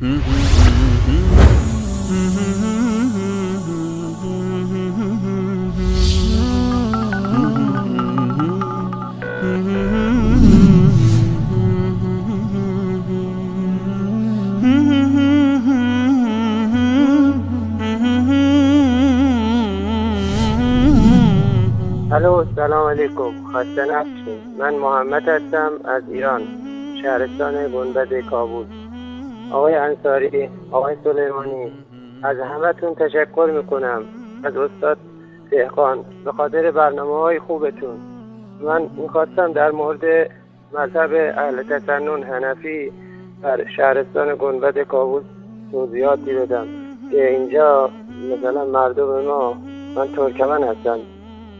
الو، سلام علیکم. خسته نباشید. من محمد هستم از ایران، شهرستان گنبد کابل. آقای انصاری، آقای سلیمانی، از همتون تشکر میکنم، از استاد دهقان، به خاطر برنامه‌های خوبتون. من میخواستم در مورد مذهب اهل تسنن حنفی در شهرستان گنبد کابل توضیحاتی بدم که اینجا مثلا مردم ما، من ترکمن هستم،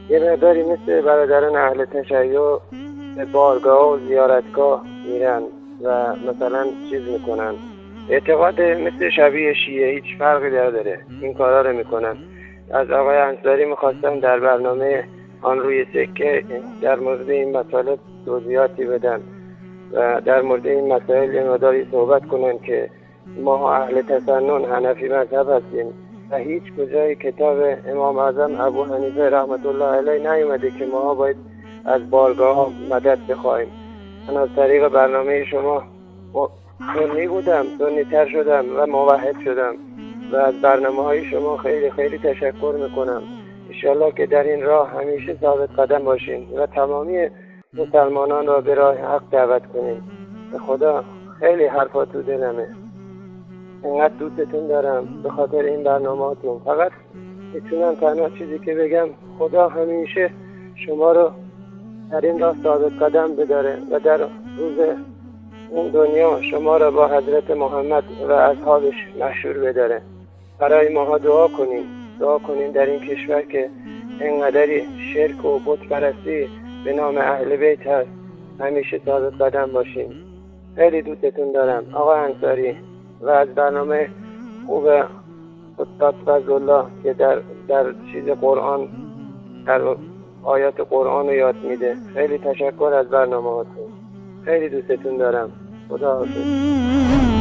یه مقداری مثل برادران اهل تشیع به بارگاه و زیارتگاه میرن و مثلا چیز میکنن، اعتقاد مثل شبیه شیعه، هیچ فرقی نداره، این کارا رو میکنن. از آقای انصاری میخواستم در برنامه آن روی سکه در مورد این مطالب توضیحاتی بدن و در مورد این مسائل یه مقداری صحبت کنن که ما اهل تسنن حنفی مذهب هستیم و هیچ کجای کتاب امام اعظم ابو حنیفه رحمت الله علیه نیومده که ما باید از بارگاه ها مدد بخوایم. من از طریق برنامه شما سنی بودم، سنی تر شدم و موحد شدم و از برنامه های شما خیلی خیلی تشکر میکنم. انشالله که در این راه همیشه ثابت قدم باشین و تمامی مسلمانان را به راه حق دعوت کنین. به خدا خیلی حرفا تو دلمه، انقدر دوستتون دارم به خاطر این برنامه‌هاتون. فقط میتونم تنها چیزی که بگم، خدا همیشه شما رو در این راه ثابت قدم بداره و در روز اون دنیا شما رو با حضرت محمد و اصحابش مشهور بداره. برای ماها دعا کنین در این کشور که انقدری شرک و بت پرستی به نام اهل بیت هست، همیشه ثابت قدم باشین. خیلی دوستتون دارم آقا انصاری. و از برنامه خوب استاد فضلالله که در چیز قرآن، در آیات قرآن رو یاد میده، خیلی تشکر از برنامه هاتون. خیلی دوستتون دارم. خدا حافظ.